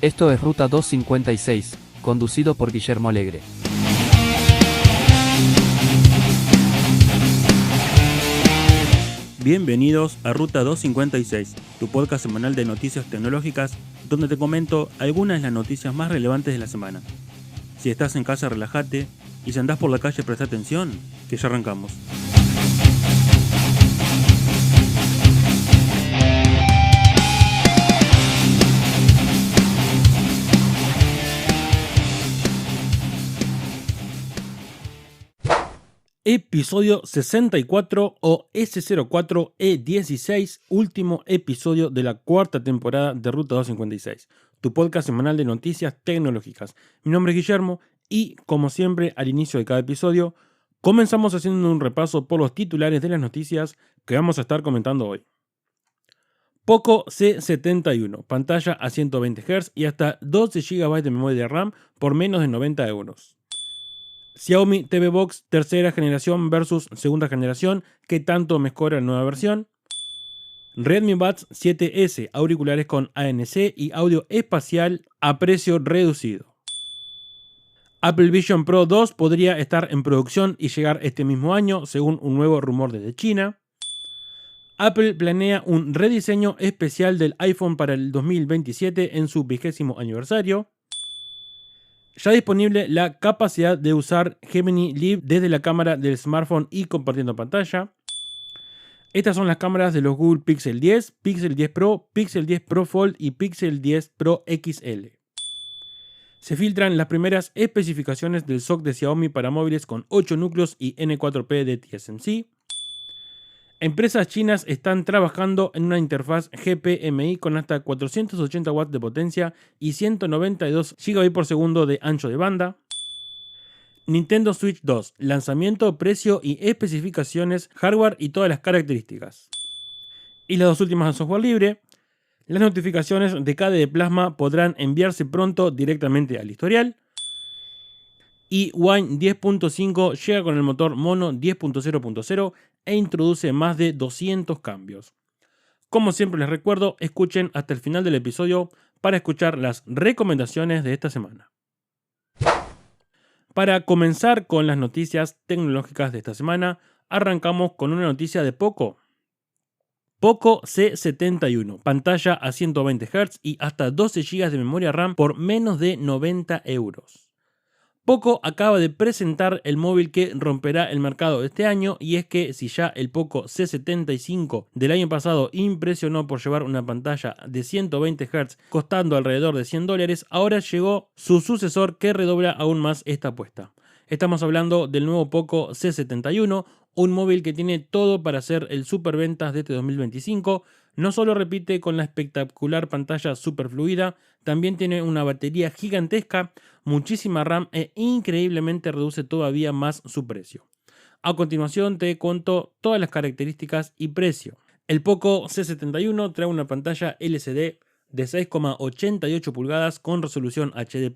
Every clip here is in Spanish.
Esto es Ruta 256, conducido por Guillermo Alegre. Bienvenidos a Ruta 256, tu podcast semanal de noticias tecnológicas, donde te comento algunas de las noticias más relevantes de la semana. Si estás en casa, relájate, y si andás por la calle, presta atención, que ya arrancamos. Episodio 64 o S04E16, último episodio de la cuarta temporada de Ruta 256, tu podcast semanal de noticias tecnológicas. Mi nombre es Guillermo y, como siempre, al inicio de cada episodio, comenzamos haciendo un repaso por los titulares de las noticias que vamos a estar comentando hoy. Poco C71, pantalla a 120 Hz y hasta 12 GB de memoria RAM por menos de 90 euros. Xiaomi TV Box tercera generación versus segunda generación, ¿qué tanto mejora la nueva versión? Redmi Buds 7S, auriculares con ANC y audio espacial a precio reducido. Apple Vision Pro 2 podría estar en producción y llegar este mismo año, según un nuevo rumor desde China. Apple planea un rediseño especial del iPhone para el 2027 en su 20º aniversario. Ya disponible la capacidad de usar Gemini Live desde la cámara del smartphone y compartiendo pantalla. Estas son las cámaras de los Google Pixel 10, Pixel 10 Pro, Pixel 10 Pro Fold y Pixel 10 Pro XL. Se filtran las primeras especificaciones del SoC de Xiaomi para móviles con 8 núcleos y N4P de TSMC. Empresas chinas están trabajando en una interfaz GPMI con hasta 480 watts de potencia y 192 GB por segundo de ancho de banda. Nintendo Switch 2, lanzamiento, precio y especificaciones, hardware y todas las características. Y las dos últimas de software libre. Las notificaciones de KDE Plasma podrán enviarse pronto directamente al historial. Y Wine 10.5 llega con el motor Mono 10.0.0 e introduce más de 200 cambios. Como siempre les recuerdo, escuchen hasta el final del episodio para escuchar las recomendaciones de esta semana. Para comenzar con las noticias tecnológicas de esta semana, arrancamos con una noticia de Poco. Poco C71, pantalla a 120 Hz y hasta 12 GB de memoria RAM por menos de 90 euros. Poco acaba de presentar el móvil que romperá el mercado de este año, y es que si ya el Poco C75 del año pasado impresionó por llevar una pantalla de 120 Hz costando alrededor de $100, ahora llegó su sucesor que redobla aún más esta apuesta. Estamos hablando del nuevo Poco C71, un móvil que tiene todo para ser el superventas de este 2025. No solo repite con la espectacular pantalla super fluida, también tiene una batería gigantesca, muchísima RAM e increíblemente reduce todavía más su precio. A continuación te cuento todas las características y precio. El Poco C71 trae una pantalla LCD de 6,88 pulgadas con resolución HD+,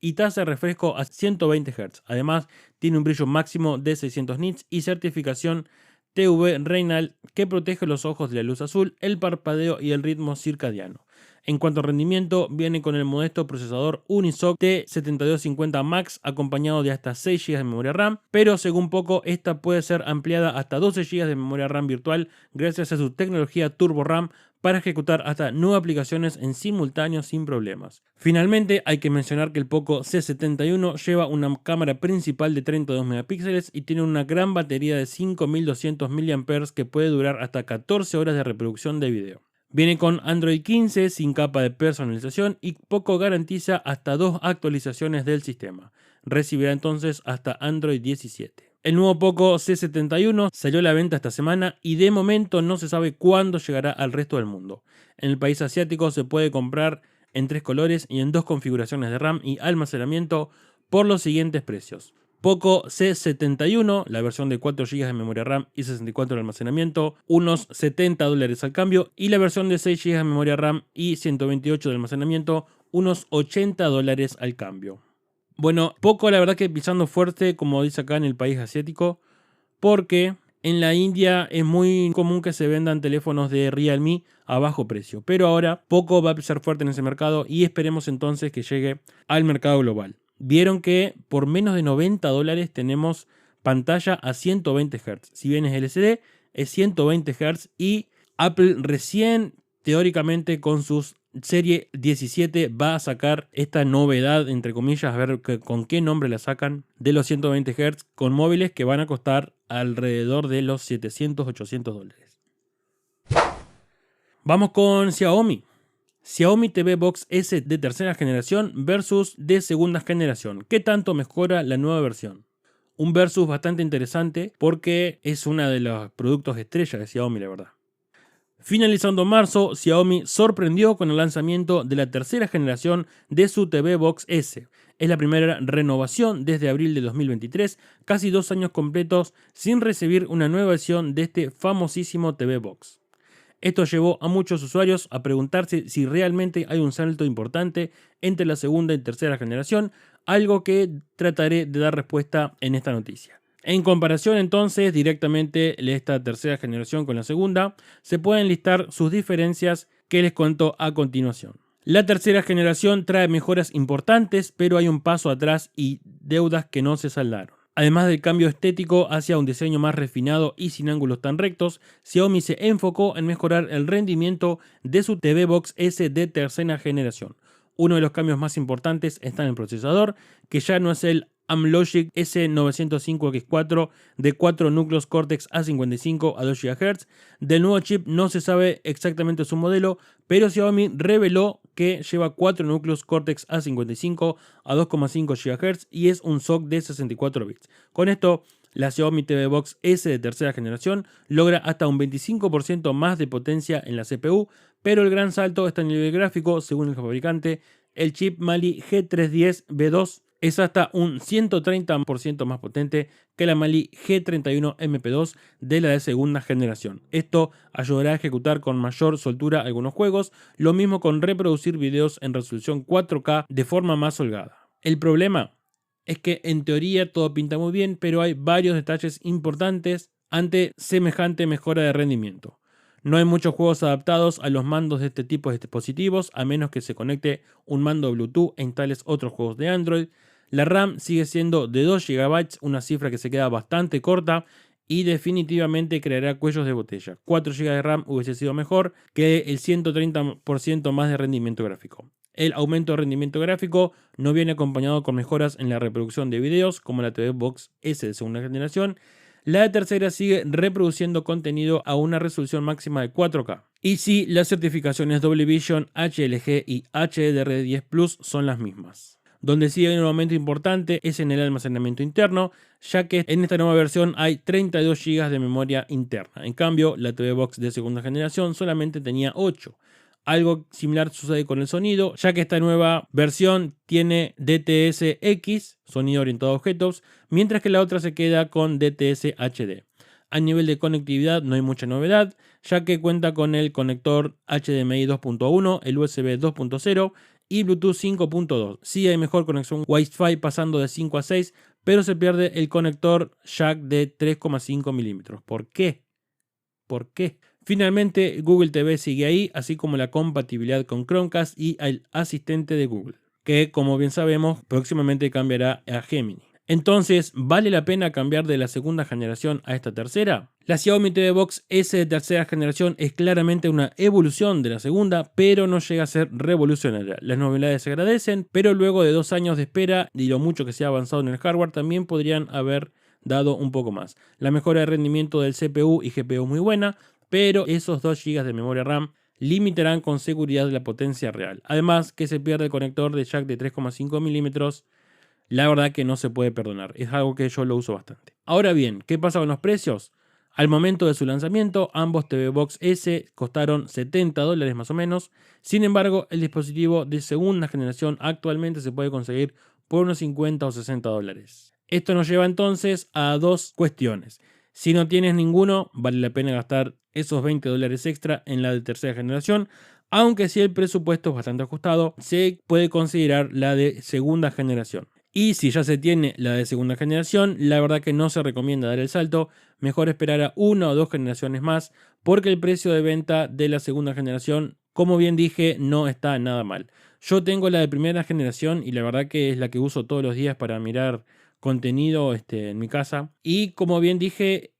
y tasa de refresco a 120 Hz. Además, tiene un brillo máximo de 600 nits y certificación TV Reynal que protege los ojos de la luz azul, el parpadeo y el ritmo circadiano. En cuanto a rendimiento, viene con el modesto procesador Unisoc T7250 Max acompañado de hasta 6 GB de memoria RAM, pero según Poco esta puede ser ampliada hasta 12 GB de memoria RAM virtual gracias a su tecnología Turbo RAM para ejecutar hasta 9 aplicaciones en simultáneo sin problemas. Finalmente, hay que mencionar que el Poco C71 lleva una cámara principal de 32 megapíxeles y tiene una gran batería de 5200 mAh que puede durar hasta 14 horas de reproducción de video. Viene con Android 15 sin capa de personalización y Poco garantiza hasta 2 actualizaciones del sistema. Recibirá entonces hasta Android 17. El nuevo Poco C71 salió a la venta esta semana y de momento no se sabe cuándo llegará al resto del mundo. En el país asiático se puede comprar en 3 colores y en 2 configuraciones de RAM y almacenamiento por los siguientes precios. Poco C71, la versión de 4 GB de memoria RAM y 64 de almacenamiento, unos $70 al cambio, y la versión de 6 GB de memoria RAM y 128 de almacenamiento, unos $80 al cambio. Bueno, Poco la verdad que pisando fuerte, como dice acá, en el país asiático, porque en la India es muy común que se vendan teléfonos de Realme a bajo precio, pero ahora Poco va a ser fuerte en ese mercado y esperemos entonces que llegue al mercado global. Vieron que por menos de $90 tenemos pantalla a 120 Hz. Si bien es LCD, es 120 Hz y Apple recién, teóricamente, con sus serie 17 va a sacar esta novedad, entre comillas, a ver con qué nombre la sacan, de los 120 Hz con móviles que van a costar alrededor de los $700-800. Vamos con Xiaomi. Xiaomi TV Box S de tercera generación versus de segunda generación. ¿Qué tanto mejora la nueva versión? Un versus bastante interesante porque es uno de los productos estrella de Xiaomi, la verdad. Finalizando marzo, Xiaomi sorprendió con el lanzamiento de la tercera generación de su TV Box S. Es la primera renovación desde abril de 2023, casi 2 años completos sin recibir una nueva versión de este famosísimo TV Box. Esto llevó a muchos usuarios a preguntarse si realmente hay un salto importante entre la segunda y tercera generación, algo que trataré de dar respuesta en esta noticia. En comparación entonces directamente de esta tercera generación con la segunda, se pueden listar sus diferencias que les cuento a continuación. La tercera generación trae mejoras importantes, pero hay un paso atrás y deudas que no se saldaron. Además del cambio estético hacia un diseño más refinado y sin ángulos tan rectos, Xiaomi se enfocó en mejorar el rendimiento de su TV Box S de tercera generación. Uno de los cambios más importantes está en el procesador, que ya no es el Amlogic S905X4 de 4 núcleos Cortex A55 a 2 GHz. Del nuevo chip no se sabe exactamente su modelo, pero Xiaomi reveló que lleva 4 núcleos Cortex A55 a 2,5 GHz y es un SoC de 64 bits. Con esto, la Xiaomi TV Box S de tercera generación logra hasta un 25% más de potencia en la CPU, pero el gran salto está en el nivel gráfico. Según el fabricante, el chip Mali G310V2 es hasta un 130% más potente que la Mali G31MP2 de la de segunda generación. Esto ayudará a ejecutar con mayor soltura algunos juegos, lo mismo con reproducir videos en resolución 4K de forma más holgada. El problema es que en teoría todo pinta muy bien, pero hay varios detalles importantes ante semejante mejora de rendimiento. No hay muchos juegos adaptados a los mandos de este tipo de dispositivos, a menos que se conecte un mando Bluetooth e instales otros juegos de Android. La RAM sigue siendo de 2 GB, una cifra que se queda bastante corta y definitivamente creará cuellos de botella. 4 GB de RAM hubiese sido mejor que el 130% más de rendimiento gráfico. El aumento de rendimiento gráfico no viene acompañado con mejoras en la reproducción de videos como la TV Box S de segunda generación. La de tercera sigue reproduciendo contenido a una resolución máxima de 4K. Y sí, las certificaciones Dolby Vision, HLG y HDR10 Plus son las mismas. Donde sigue un aumento importante es en el almacenamiento interno, ya que en esta nueva versión hay 32 GB de memoria interna. En cambio, la TV Box de segunda generación solamente tenía 8. Algo similar sucede con el sonido, ya que esta nueva versión tiene DTS-X, sonido orientado a objetos, mientras que la otra se queda con DTS-HD. A nivel de conectividad no hay mucha novedad, ya que cuenta con el conector HDMI 2.1, el USB 2.0 y Bluetooth 5.2. Sí hay mejor conexión Wi-Fi pasando de 5 a 6, pero se pierde el conector jack de 3,5 mm. ¿Por qué? ¿Por qué? Finalmente, Google TV sigue ahí, así como la compatibilidad con Chromecast y el asistente de Google, que como bien sabemos próximamente cambiará a Gemini. Entonces, ¿vale la pena cambiar de la segunda generación a esta tercera? La Xiaomi TV Box S de tercera generación es claramente una evolución de la segunda, pero no llega a ser revolucionaria. Las novedades se agradecen, pero luego de 2 años de espera y lo mucho que se ha avanzado en el hardware, también podrían haber dado un poco más. La mejora de rendimiento del CPU y GPU es muy buena, pero esos 2 GB de memoria RAM limitarán con seguridad la potencia real. Además que se pierde el conector de jack de 3,5 mm. La verdad que no se puede perdonar, es algo que yo lo uso bastante. Ahora bien, ¿qué pasa con los precios? Al momento de su lanzamiento, ambos TV Box S costaron $70 más o menos. Sin embargo, el dispositivo de segunda generación actualmente se puede conseguir por unos $50 o $60. Esto nos lleva entonces a dos cuestiones. Si no tienes ninguno, vale la pena gastar esos $20 extra en la de tercera generación, aunque si el presupuesto es bastante ajustado, se puede considerar la de segunda generación. Y si ya se tiene la de segunda generación, la verdad que no se recomienda dar el salto, mejor esperar a 1 o 2 generaciones más, porque el precio de venta de la segunda generación, como bien dije, no está nada mal. Yo tengo la de primera generación y la verdad que es la que uso todos los días para mirar contenido en mi casa. Y como bien dije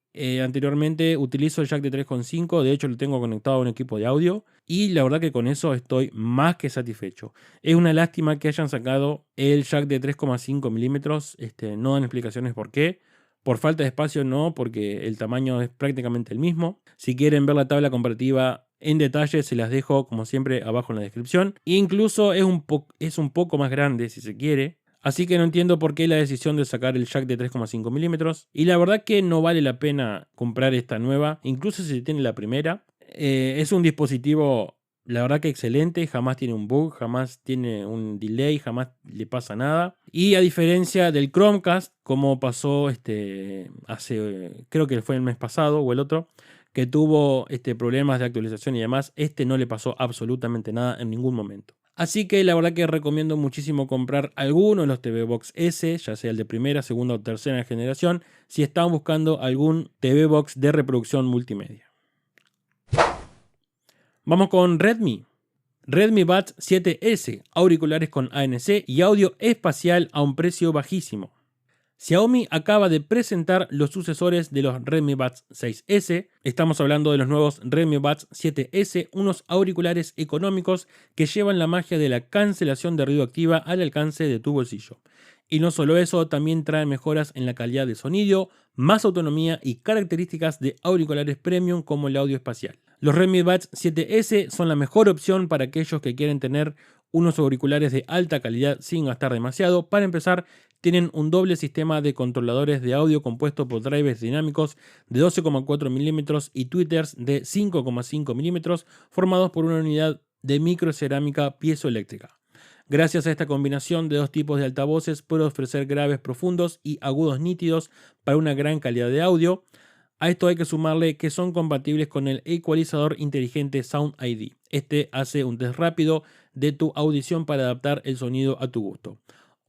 anteriormente, utilizo el jack de 3.5, de hecho lo tengo conectado a un equipo de audio y la verdad que con eso estoy más que satisfecho. Es una lástima que hayan sacado el jack de 3,5 milímetros, no dan explicaciones por qué. Por falta de espacio no, porque el tamaño es prácticamente el mismo. Si quieren ver la tabla comparativa en detalle, se las dejo como siempre abajo en la descripción. E incluso es un poco más grande si se quiere. Así que no entiendo por qué la decisión de sacar el jack de 3,5 milímetros. Y la verdad que no vale la pena comprar esta nueva, incluso si se tiene la primera. Es un dispositivo, la verdad que excelente, jamás tiene un bug, jamás tiene un delay, jamás le pasa nada. Y a diferencia del Chromecast, como pasó hace, creo que fue el mes pasado o el otro, que tuvo problemas de actualización y demás, no le pasó absolutamente nada en ningún momento. Así que la verdad que recomiendo muchísimo comprar alguno de los TV Box S, ya sea el de primera, segunda o tercera generación, si están buscando algún TV Box de reproducción multimedia. Vamos con Redmi. Redmi Buds 7S, auriculares con ANC y audio espacial a un precio bajísimo. Xiaomi acaba de presentar los sucesores de los Redmi Buds 6S. Estamos hablando de los nuevos Redmi Buds 7S, unos auriculares económicos que llevan la magia de la cancelación de ruido activa al alcance de tu bolsillo. Y no solo eso, también traen mejoras en la calidad de sonido, más autonomía y características de auriculares premium como el audio espacial. Los Redmi Buds 7S son la mejor opción para aquellos que quieren tener unos auriculares de alta calidad sin gastar demasiado. Para empezar, tienen un doble sistema de controladores de audio compuesto por drivers dinámicos de 12,4 milímetros y tweeters de 5,5 milímetros formados por una unidad de microcerámica piezoeléctrica. Gracias a esta combinación de dos tipos de altavoces puede ofrecer graves profundos y agudos nítidos para una gran calidad de audio. A esto hay que sumarle que son compatibles con el ecualizador inteligente Sound ID. Este hace un test rápido de tu audición para adaptar el sonido a tu gusto.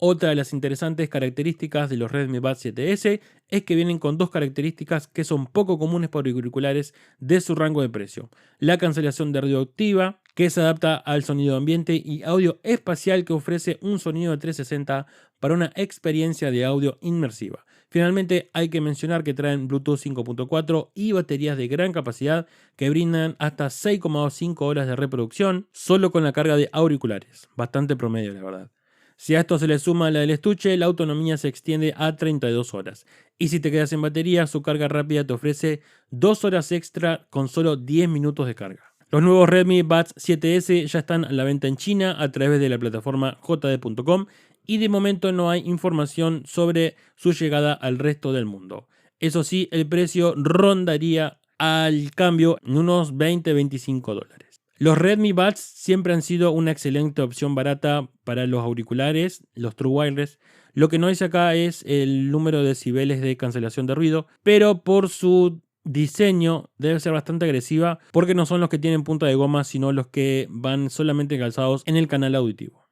Otra de las interesantes características de los Redmi Buds 7S es que vienen con dos características que son poco comunes para auriculares de su rango de precio. La cancelación de ruido activa, que se adapta al sonido ambiente, y audio espacial, que ofrece un sonido de 360 para una experiencia de audio inmersiva. Finalmente, hay que mencionar que traen Bluetooth 5.4 y baterías de gran capacidad que brindan hasta 6,5 horas de reproducción solo con la carga de auriculares. Bastante promedio, la verdad. Si a esto se le suma la del estuche, la autonomía se extiende a 32 horas. Y si te quedas sin batería, su carga rápida te ofrece 2 horas extra con solo 10 minutos de carga. Los nuevos Redmi Buds 7S ya están a la venta en China a través de la plataforma jd.com y de momento no hay información sobre su llegada al resto del mundo. Eso sí, el precio rondaría al cambio en unos 20-25 dólares. Los Redmi Buds siempre han sido una excelente opción barata para los auriculares, los True Wireless. Lo que no dice acá es el número de decibeles de cancelación de ruido, pero por su diseño debe ser bastante agresiva porque no son los que tienen punta de goma, sino los que van solamente calzados en el canal auditivo.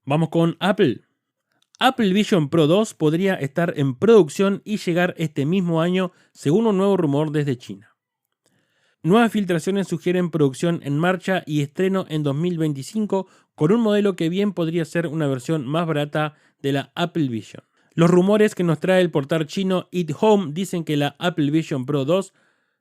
Vamos con Apple. Apple Vision Pro 2 podría estar en producción y llegar este mismo año, según un nuevo rumor desde China. Nuevas filtraciones sugieren producción en marcha y estreno en 2025 con un modelo que bien podría ser una versión más barata de la Apple Vision. Los rumores que nos trae el portal chino It Home dicen que la Apple Vision Pro 2,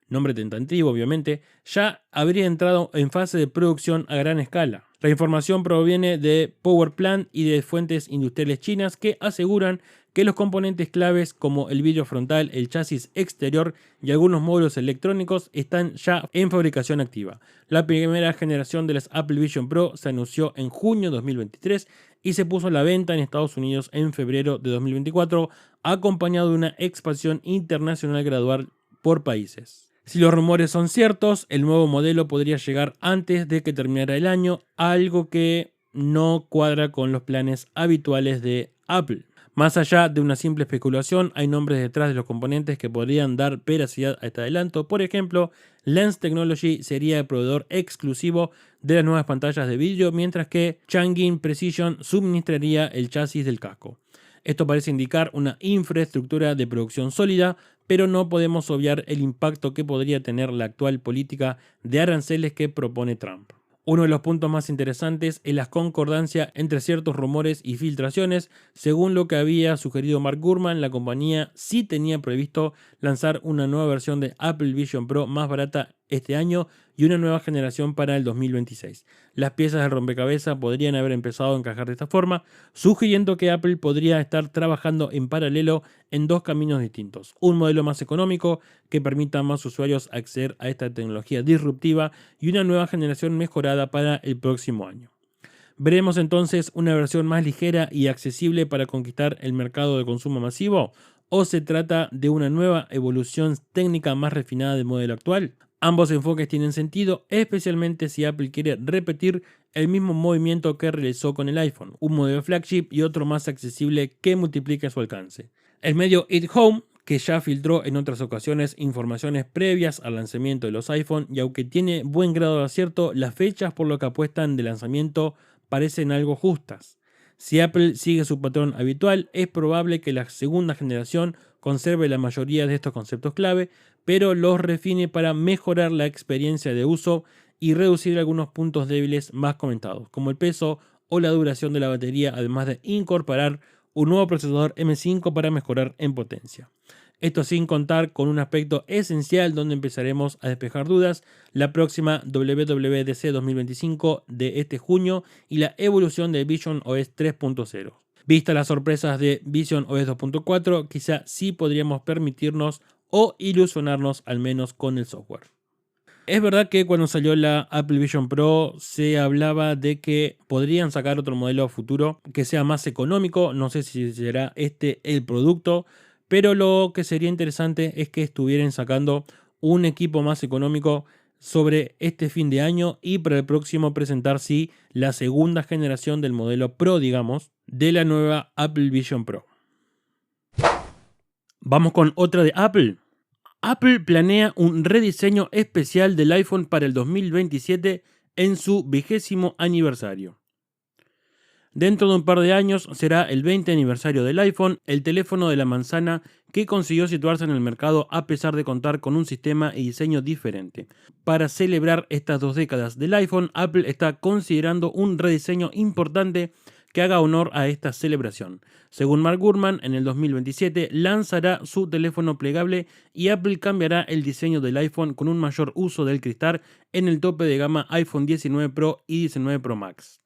nombre tentativo obviamente, ya habría entrado en fase de producción a gran escala. La información proviene de Powerplant y de fuentes industriales chinas que aseguran que los componentes claves como el vidrio frontal, el chasis exterior y algunos módulos electrónicos están ya en fabricación activa. La primera generación de las Apple Vision Pro se anunció en junio de 2023 y se puso a la venta en Estados Unidos en febrero de 2024, acompañado de una expansión internacional gradual por países. Si los rumores son ciertos, el nuevo modelo podría llegar antes de que terminara el año, algo que no cuadra con los planes habituales de Apple. Más allá de una simple especulación, hay nombres detrás de los componentes que podrían dar veracidad a este adelanto. Por ejemplo, Lens Technology sería el proveedor exclusivo de las nuevas pantallas de vídeo, mientras que Chang'e Precision suministraría el chasis del casco. Esto parece indicar una infraestructura de producción sólida, pero no podemos obviar el impacto que podría tener la actual política de aranceles que propone Trump. Uno de los puntos más interesantes es la concordancia entre ciertos rumores y filtraciones. Según lo que había sugerido Mark Gurman, la compañía sí tenía previsto lanzar una nueva versión de Apple Vision Pro más barata este año y una nueva generación para el 2026. Las piezas del rompecabezas podrían haber empezado a encajar de esta forma, sugiriendo que Apple podría estar trabajando en paralelo en dos caminos distintos. Un modelo más económico que permita a más usuarios acceder a esta tecnología disruptiva y una nueva generación mejorada para el próximo año. ¿Veremos entonces una versión más ligera y accesible para conquistar el mercado de consumo masivo? ¿O se trata de una nueva evolución técnica más refinada del modelo actual? Ambos enfoques tienen sentido, especialmente si Apple quiere repetir el mismo movimiento que realizó con el iPhone, un modelo flagship y otro más accesible que multiplique su alcance. El medio It Home, que ya filtró en otras ocasiones informaciones previas al lanzamiento de los iPhone, y aunque tiene buen grado de acierto, las fechas por lo que apuestan de lanzamiento parecen algo justas. Si Apple sigue su patrón habitual, es probable que la segunda generación conserve la mayoría de estos conceptos clave, pero los refine para mejorar la experiencia de uso y reducir algunos puntos débiles más comentados, como el peso o la duración de la batería, además de incorporar un nuevo procesador M5 para mejorar en potencia. Esto sin contar con un aspecto esencial donde empezaremos a despejar dudas, la próxima WWDC 2025 de este junio y la evolución de Vision OS 3.0. Vistas las sorpresas de Vision OS 2.4, quizá sí podríamos permitirnos o ilusionarnos al menos con el software. Es verdad que cuando salió la Apple Vision Pro se hablaba de que podrían sacar otro modelo futuro que sea más económico, no sé si será este el producto, pero lo que sería interesante es que estuvieran sacando un equipo más económico sobre este fin de año y para el próximo presentar sí la segunda generación del modelo Pro, digamos, de la nueva Apple Vision Pro. Vamos con otra de Apple. Apple planea un rediseño especial del iPhone para el 2027 en su 20º aniversario. Dentro de un par de años será el 20 aniversario del iPhone, el teléfono de la manzana que consiguió situarse en el mercado a pesar de contar con un sistema y diseño diferente. Para celebrar estas 2 décadas del iPhone, Apple está considerando un rediseño importante que haga honor a esta celebración. Según Mark Gurman, en el 2027 lanzará su teléfono plegable y Apple cambiará el diseño del iPhone con un mayor uso del cristal en el tope de gama iPhone 19 Pro y 19 Pro Max.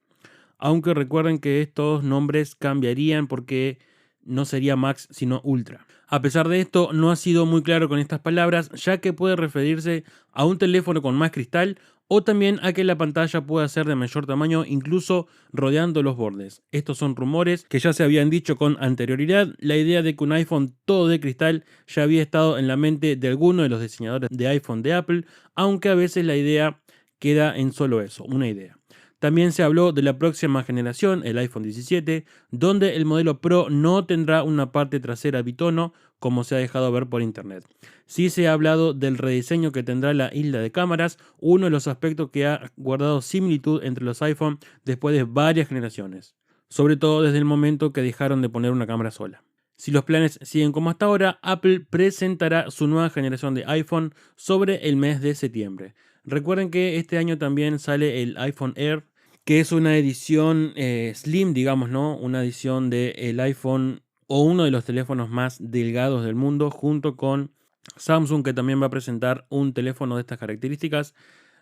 Aunque recuerden que estos nombres cambiarían porque no sería Max sino Ultra. A pesar de esto, no ha sido muy claro con estas palabras, ya que puede referirse a un teléfono con más cristal o también a que la pantalla pueda ser de mayor tamaño, incluso rodeando los bordes. Estos son rumores que ya se habían dicho con anterioridad. La idea de que un iPhone todo de cristal ya había estado en la mente de alguno de los diseñadores de iPhone de Apple, aunque a veces la idea queda en solo eso, una idea. También se habló de la próxima generación, el iPhone 17, donde el modelo Pro no tendrá una parte trasera bitono, como se ha dejado ver por internet. Sí se ha hablado del rediseño que tendrá la isla de cámaras, uno de los aspectos que ha guardado similitud entre los iPhone después de varias generaciones, sobre todo desde el momento que dejaron de poner una cámara sola. Si los planes siguen como hasta ahora, Apple presentará su nueva generación de iPhone sobre el mes de septiembre. Recuerden que este año también sale el iPhone Air, que es una edición slim, digamos, ¿no? Una edición del iPhone o uno de los teléfonos más delgados del mundo, junto con Samsung, que también va a presentar un teléfono de estas características.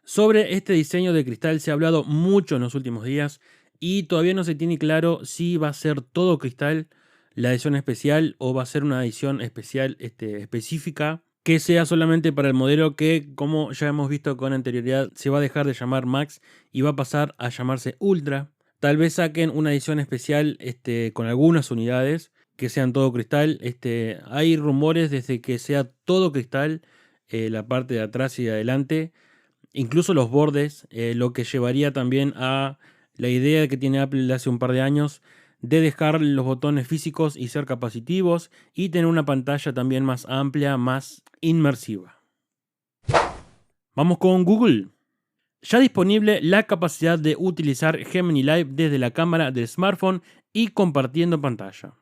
Sobre este diseño de cristal se ha hablado mucho en los últimos días y todavía no se tiene claro si va a ser todo cristal la edición especial o va a ser una edición especial específica que sea solamente para el modelo que, como ya hemos visto con anterioridad, se va a dejar de llamar Max y va a pasar a llamarse Ultra. Tal vez saquen una edición especial con algunas unidades que sean todo cristal. Hay rumores desde que sea todo cristal, la parte de atrás y de adelante, incluso los bordes, lo que llevaría también a la idea que tiene Apple de hace un par de años de dejar los botones físicos y ser capacitivos y tener una pantalla también más amplia, más inmersiva. Vamos con Google. Ya disponible la capacidad de utilizar Gemini Live desde la cámara del smartphone y compartiendo pantalla.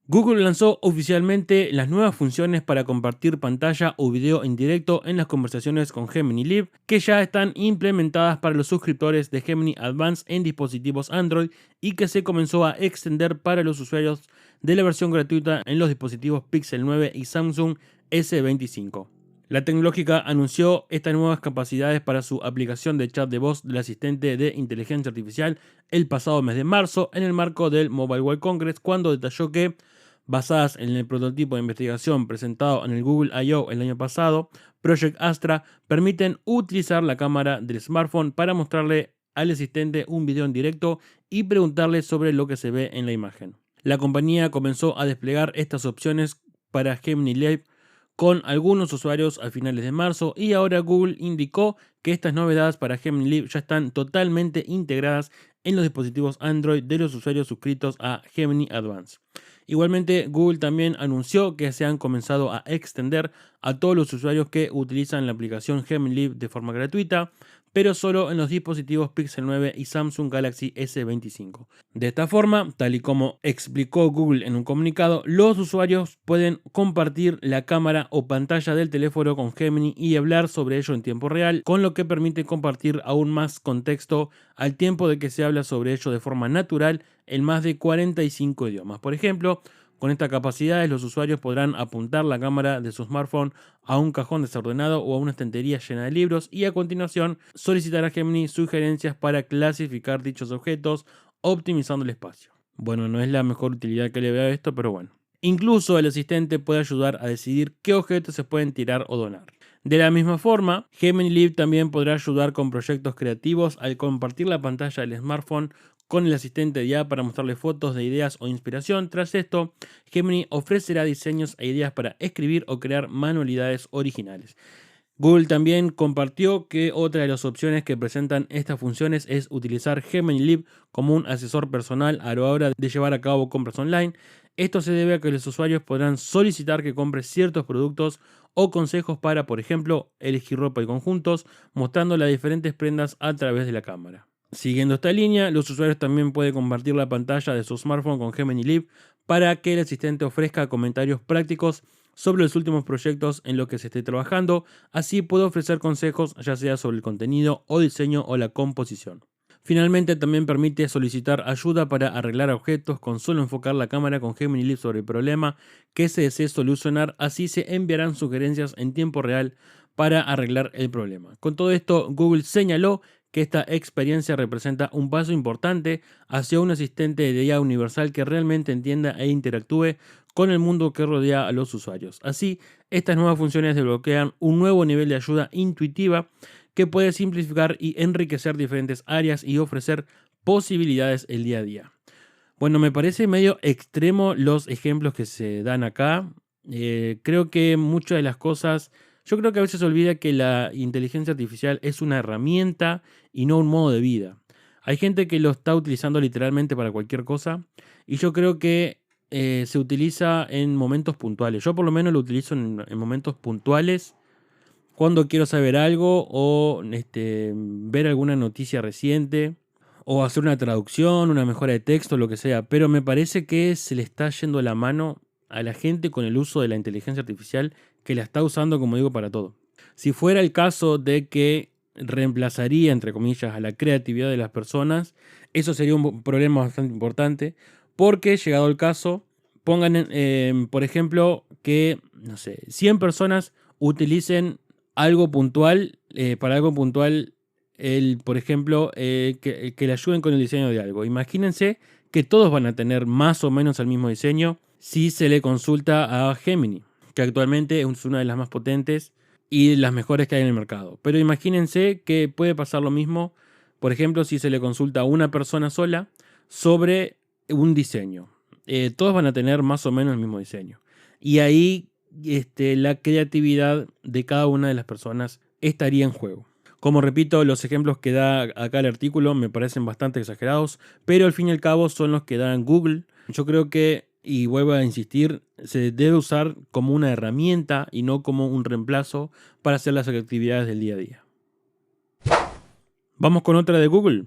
Google lanzó oficialmente las nuevas funciones para compartir pantalla o video en directo en las conversaciones con Gemini Live, que ya están implementadas para los suscriptores de Gemini Advanced en dispositivos Android y que se comenzó a extender para los usuarios de la versión gratuita en los dispositivos Pixel 9 y Samsung S25. La tecnológica anunció estas nuevas capacidades para su aplicación de chat de voz del asistente de inteligencia artificial el pasado mes de marzo en el marco del Mobile World Congress, cuando detalló que, basadas en el prototipo de investigación presentado en el Google I.O. el año pasado, Project Astra permiten utilizar la cámara del smartphone para mostrarle al asistente un video en directo y preguntarle sobre lo que se ve en la imagen. La compañía comenzó a desplegar estas opciones para Gemini Live con algunos usuarios a finales de marzo y ahora Google indicó que estas novedades para Gemini Live ya están totalmente integradas en los dispositivos Android de los usuarios suscritos a Gemini Advanced. Igualmente, Google también anunció que se han comenzado a extender a todos los usuarios que utilizan la aplicación Gemini Live de forma gratuita, pero solo en los dispositivos Pixel 9 y Samsung Galaxy S25. De esta forma, tal y como explicó Google en un comunicado, los usuarios pueden compartir la cámara o pantalla del teléfono con Gemini y hablar sobre ello en tiempo real, con lo que permite compartir aún más contexto al tiempo de que se habla sobre ello de forma natural en más de 45 idiomas. Por ejemplo, con esta capacidad, los usuarios podrán apuntar la cámara de su smartphone a un cajón desordenado o a una estantería llena de libros y a continuación solicitar a Gemini sugerencias para clasificar dichos objetos, optimizando el espacio. Bueno, no es la mejor utilidad que le veo a esto, pero bueno. Incluso el asistente puede ayudar a decidir qué objetos se pueden tirar o donar. De la misma forma, Gemini Live también podrá ayudar con proyectos creativos al compartir la pantalla del smartphone con el asistente de IA para mostrarle fotos de ideas o inspiración. Tras esto, Gemini ofrecerá diseños e ideas para escribir o crear manualidades originales. Google también compartió que otra de las opciones que presentan estas funciones es utilizar Gemini Live como un asesor personal a la hora de llevar a cabo compras online. Esto se debe a que los usuarios podrán solicitar que compre ciertos productos o consejos para, por ejemplo, elegir ropa y conjuntos, mostrando las diferentes prendas a través de la cámara. Siguiendo esta línea, los usuarios también pueden compartir la pantalla de su smartphone con Gemini Live para que el asistente ofrezca comentarios prácticos sobre los últimos proyectos en los que se esté trabajando. Así puede ofrecer consejos ya sea sobre el contenido o diseño o la composición. Finalmente, también permite solicitar ayuda para arreglar objetos con solo enfocar la cámara con Gemini Live sobre el problema que se desee solucionar. Así se enviarán sugerencias en tiempo real para arreglar el problema. Con todo esto, Google señaló que esta experiencia representa un paso importante hacia un asistente de IA universal que realmente entienda e interactúe con el mundo que rodea a los usuarios. Así, estas nuevas funciones desbloquean un nuevo nivel de ayuda intuitiva que puede simplificar y enriquecer diferentes áreas y ofrecer posibilidades el día a día. Bueno, me parece medio extremo los ejemplos que se dan acá. Creo que muchas de las cosas... Yo creo que a veces se olvida que la inteligencia artificial es una herramienta y no un modo de vida. Hay gente que lo está utilizando literalmente para cualquier cosa y yo creo que se utiliza en momentos puntuales. Yo por lo menos lo utilizo en momentos puntuales cuando quiero saber algo o ver alguna noticia reciente o hacer una traducción, una mejora de texto, lo que sea. Pero me parece que se le está yendo la mano a la gente con el uso de la inteligencia artificial, que la está usando, como digo, para todo. Si fuera el caso de que reemplazaría, entre comillas, a la creatividad de las personas, eso sería un problema bastante importante, porque llegado el caso, pongan, por ejemplo, que, no sé, 100 personas utilicen algo puntual, para algo puntual, por ejemplo, que le ayuden con el diseño de algo. Imagínense que todos van a tener más o menos el mismo diseño si se le consulta a Gemini, que actualmente es una de las más potentes y las mejores que hay en el mercado. Pero imagínense que puede pasar lo mismo, por ejemplo, si se le consulta a una persona sola sobre un diseño. Todos van a tener más o menos el mismo diseño. Y ahí la creatividad de cada una de las personas estaría en juego. Como repito, los ejemplos que da acá el artículo me parecen bastante exagerados, pero al fin y al cabo son los que da Google. Yo creo que, y vuelvo a insistir, se debe usar como una herramienta y no como un reemplazo para hacer las actividades del día a día. Vamos con otra de Google.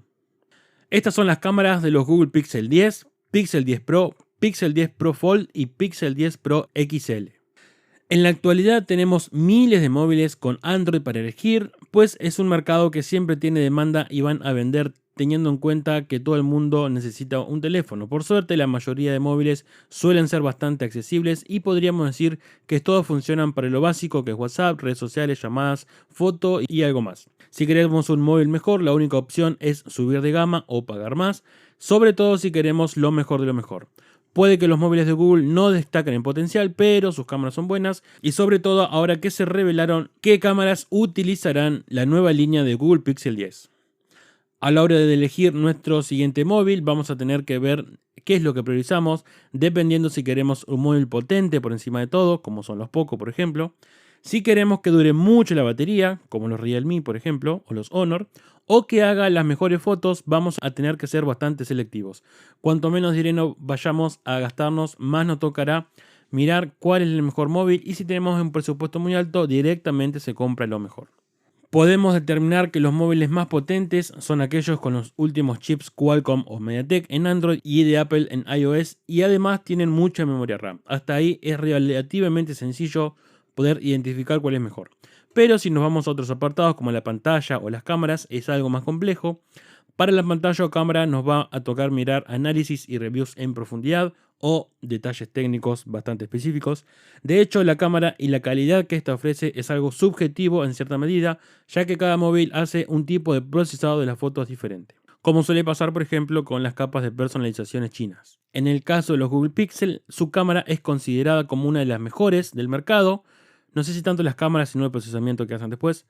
Estas son las cámaras de los Google Pixel 10, Pixel 10 Pro, Pixel 10 Pro Fold y Pixel 10 Pro XL. En la actualidad tenemos miles de móviles con Android para elegir, pues es un mercado que siempre tiene demanda y van a vender teniendo en cuenta que todo el mundo necesita un teléfono. Por suerte, la mayoría de móviles suelen ser bastante accesibles y podríamos decir que todos funcionan para lo básico que es WhatsApp, redes sociales, llamadas, foto y algo más. Si queremos un móvil mejor, la única opción es subir de gama o pagar más, sobre todo si queremos lo mejor de lo mejor. Puede que los móviles de Google no destaquen en potencial, pero sus cámaras son buenas y sobre todo ahora que se revelaron qué cámaras utilizarán la nueva línea de Google Pixel 10. A la hora de elegir nuestro siguiente móvil vamos a tener que ver qué es lo que priorizamos, dependiendo si queremos un móvil potente por encima de todo, como son los Poco por ejemplo, si queremos que dure mucho la batería, como los Realme por ejemplo, o los Honor, o que haga las mejores fotos, vamos a tener que ser bastante selectivos. Cuanto menos dinero vayamos a gastarnos, más nos tocará mirar cuál es el mejor móvil y si tenemos un presupuesto muy alto, directamente se compra lo mejor. Podemos determinar que los móviles más potentes son aquellos con los últimos chips Qualcomm o MediaTek en Android y de Apple en iOS y además tienen mucha memoria RAM. Hasta ahí es relativamente sencillo poder identificar cuál es mejor. Pero si nos vamos a otros apartados como la pantalla o las cámaras es algo más complejo. Para la pantalla o cámara nos va a tocar mirar análisis y reviews en profundidad o detalles técnicos bastante específicos. De hecho, la cámara y la calidad que esta ofrece es algo subjetivo en cierta medida, ya que cada móvil hace un tipo de procesado de las fotos diferente, como suele pasar por ejemplo con las capas de personalizaciones chinas. En el caso de los Google Pixel, su cámara es considerada como una de las mejores del mercado, no sé si tanto las cámaras sino el procesamiento que hacen después,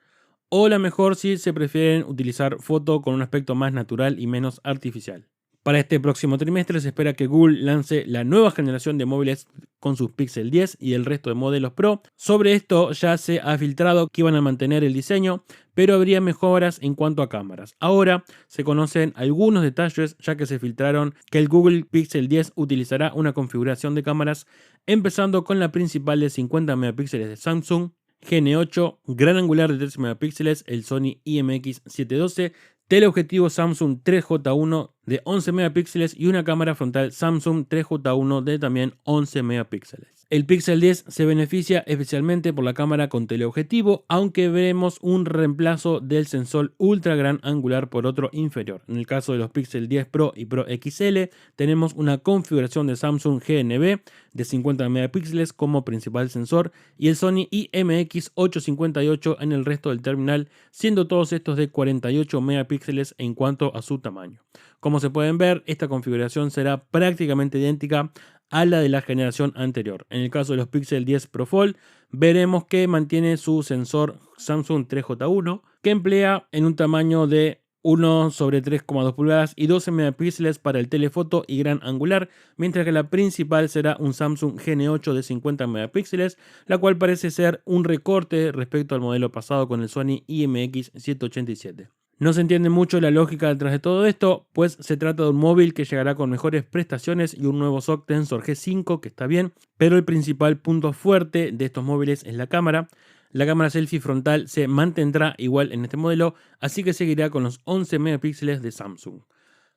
o la mejor si se prefieren utilizar foto con un aspecto más natural y menos artificial. Para este próximo trimestre se espera que Google lance la nueva generación de móviles con sus Pixel 10 y el resto de modelos Pro. Sobre esto ya se ha filtrado que iban a mantener el diseño, pero habría mejoras en cuanto a cámaras. Ahora se conocen algunos detalles ya que se filtraron que el Google Pixel 10 utilizará una configuración de cámaras empezando con la principal de 50 megapíxeles de Samsung, GN8, gran angular de 13 megapíxeles, el Sony IMX712, teleobjetivo Samsung 3J1 de 11 megapíxeles y una cámara frontal Samsung 3J1 de también 11 megapíxeles. El Pixel 10 se beneficia especialmente por la cámara con teleobjetivo, aunque veremos un reemplazo del sensor ultra gran angular por otro inferior. En el caso de los Pixel 10 Pro y Pro XL tenemos una configuración de Samsung GNB de 50 megapíxeles como principal sensor y el Sony IMX858 en el resto del terminal, siendo todos estos de 48 megapíxeles en cuanto a su tamaño. Como se pueden ver, esta configuración será prácticamente idéntica a la de la generación anterior. En el caso de los Pixel 10 Pro Fold, veremos que mantiene su sensor Samsung 3J1, que emplea en un tamaño de 1/3,2 pulgadas y 12 megapíxeles para el telefoto y gran angular, mientras que la principal será un Samsung GN8 de 50 megapíxeles, la cual parece ser un recorte respecto al modelo pasado con el Sony IMX787. No se entiende mucho la lógica detrás de todo esto, pues se trata de un móvil que llegará con mejores prestaciones y un nuevo SoC Tensor G5 que está bien, pero el principal punto fuerte de estos móviles es la cámara. La cámara selfie frontal se mantendrá igual en este modelo, así que seguirá con los 11 megapíxeles de Samsung.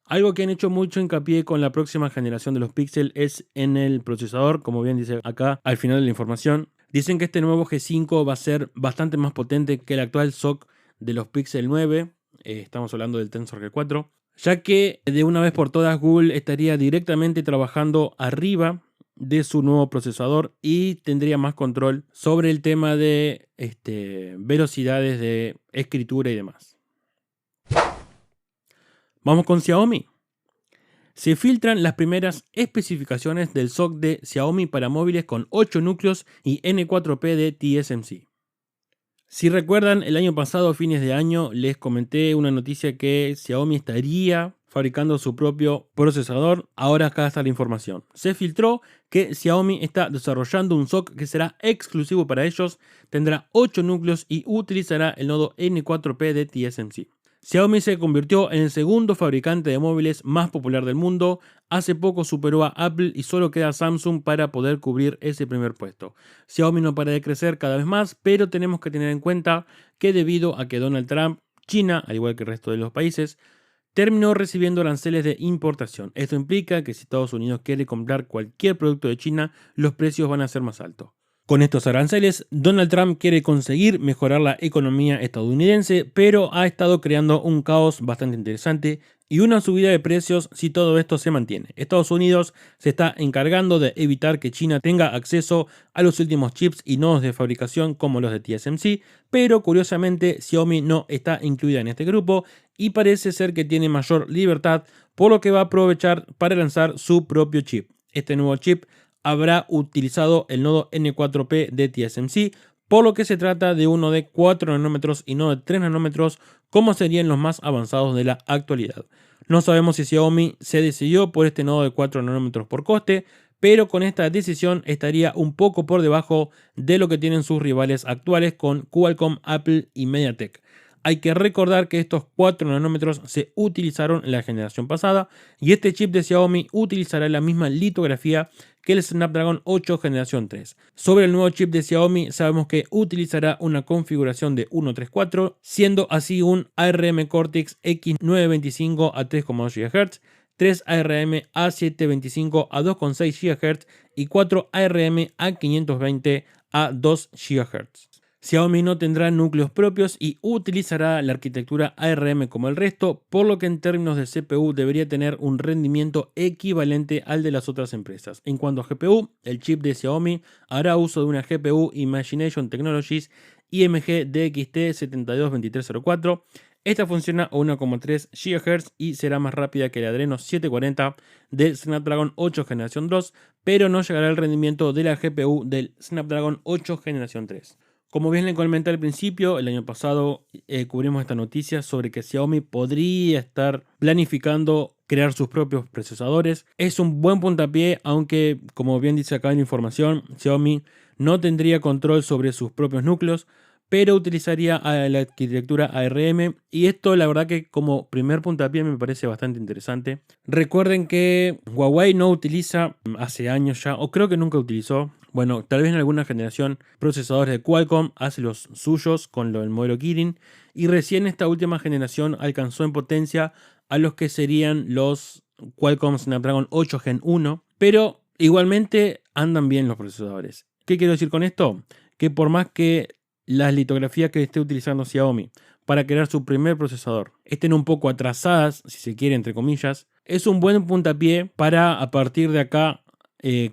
Algo que han hecho mucho hincapié con la próxima generación de los Pixel es en el procesador, como bien dice acá al final de la información. Dicen que este nuevo G5 va a ser bastante más potente que el actual SoC de los Pixel 9. Estamos hablando del Tensor G4, ya que de una vez por todas Google estaría directamente trabajando arriba de su nuevo procesador y tendría más control sobre el tema de velocidades de escritura y demás. Vamos con Xiaomi. Se filtran las primeras especificaciones del SoC de Xiaomi para móviles con 8 núcleos y N4P de TSMC. Si recuerdan, el año pasado, a fines de año, les comenté una noticia que Xiaomi estaría fabricando su propio procesador. Ahora acá está la información. Se filtró que Xiaomi está desarrollando un SoC que será exclusivo para ellos, tendrá 8 núcleos y utilizará el nodo N4P de TSMC. Xiaomi se convirtió en el segundo fabricante de móviles más popular del mundo. Hace poco superó a Apple y solo queda Samsung para poder cubrir ese primer puesto. Xiaomi no para de crecer cada vez más, pero tenemos que tener en cuenta que debido a que Donald Trump, China, al igual que el resto de los países, terminó recibiendo aranceles de importación. Esto implica que si Estados Unidos quiere comprar cualquier producto de China, los precios van a ser más altos. Con estos aranceles, Donald Trump quiere conseguir mejorar la economía estadounidense, pero ha estado creando un caos bastante interesante y una subida de precios si todo esto se mantiene. Estados Unidos se está encargando de evitar que China tenga acceso a los últimos chips y nodos de fabricación como los de TSMC, pero curiosamente Xiaomi no está incluida en este grupo y parece ser que tiene mayor libertad, por lo que va a aprovechar para lanzar su propio chip. Este nuevo chip habrá utilizado el nodo N4P de TSMC, por lo que se trata de uno de 4 nanómetros y no de 3 nanómetros, como serían los más avanzados de la actualidad. No sabemos si Xiaomi se decidió por este nodo de 4 nanómetros por coste, pero con esta decisión estaría un poco por debajo de lo que tienen sus rivales actuales con Qualcomm, Apple y MediaTek. Hay que recordar que estos 4 nanómetros se utilizaron en la generación pasada y este chip de Xiaomi utilizará la misma litografía que el Snapdragon 8 generación 3. Sobre el nuevo chip de Xiaomi sabemos que utilizará una configuración de 134, siendo así un ARM Cortex X925 a 3,2 GHz, 3 ARM A725 a 2,6 GHz y 4 ARM A520 a 2 GHz. Xiaomi no tendrá núcleos propios y utilizará la arquitectura ARM como el resto, por lo que en términos de CPU debería tener un rendimiento equivalente al de las otras empresas. En cuanto a GPU, el chip de Xiaomi hará uso de una GPU Imagination Technologies IMG DXT 722304. Esta funciona a 1,3 GHz y será más rápida que el Adreno 740 del Snapdragon 8 generación 2, pero no llegará al rendimiento de la GPU del Snapdragon 8 generación 3. Como bien le comenté al principio, el año pasado cubrimos esta noticia sobre que Xiaomi podría estar planificando crear sus propios procesadores. Es un buen puntapié, aunque como bien dice acá en la información, Xiaomi no tendría control sobre sus propios núcleos, pero utilizaría la arquitectura ARM y esto la verdad que como primer puntapié me parece bastante interesante. Recuerden que Huawei no utiliza hace años ya, o creo que nunca utilizó, bueno, tal vez en alguna generación, procesadores de Qualcomm, hace los suyos con el modelo Kirin y recién esta última generación alcanzó en potencia a los que serían los Qualcomm Snapdragon 8 Gen 1, pero igualmente andan bien los procesadores. ¿Qué quiero decir con esto? Que por más que las litografías que esté utilizando Xiaomi para crear su primer procesador estén un poco atrasadas, si se quiere, entre comillas, es un buen puntapié para a partir de acá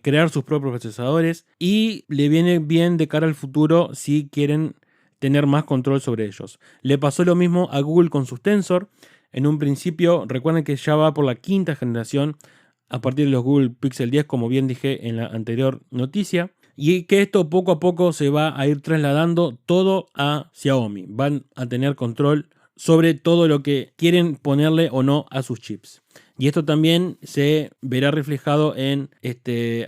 crear sus propios procesadores y le viene bien de cara al futuro si quieren tener más control sobre ellos. Le pasó lo mismo a Google con sus Tensor. En un principio, recuerden que ya va por la 5ª generación a partir de los Google Pixel 10, como bien dije en la anterior noticia. Y que esto poco a poco se va a ir trasladando todo a Xiaomi. Van a tener control sobre todo lo que quieren ponerle o no a sus chips. Y esto también se verá reflejado en